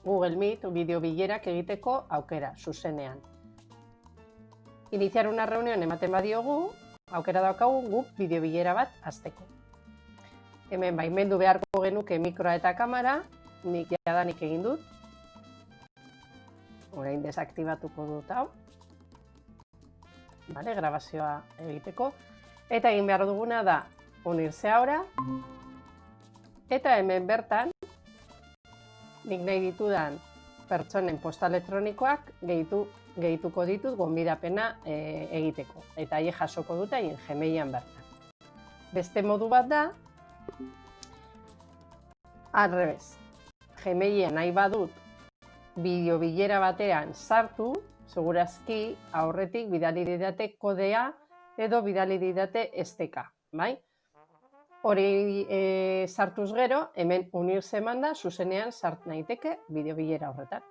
Google Meet, bideo bilerak egiteko aukera, zuzenean. Iniciar una reunión ematen badiogu, aukera daukagu guk bideo bilera bat hasteko. Hemen baimendu beharko genuke mikroa eta kamera, nik jadanik egin dut. Orain desaktibatuko dut hau. Vale, grabazioa egiteko. Eta egin behar duguna da unirse ahora. Eta hemen bertan, nik nahi ditudan pertsonen posta elektronikoak gehituko ditut gonbidapena egiteko. Eta haiek jasoko dute haien Gmailean bertan. Beste modu bat da, al revés. Gmailean nahi badut bideo bilera batean sartu, segurazki aurretik bidali didate kodea edo bidali didate STK, bai? Hori sartuz gero, hemen unirse emanda, zuzenean sart naiteke bideo bilera horretan.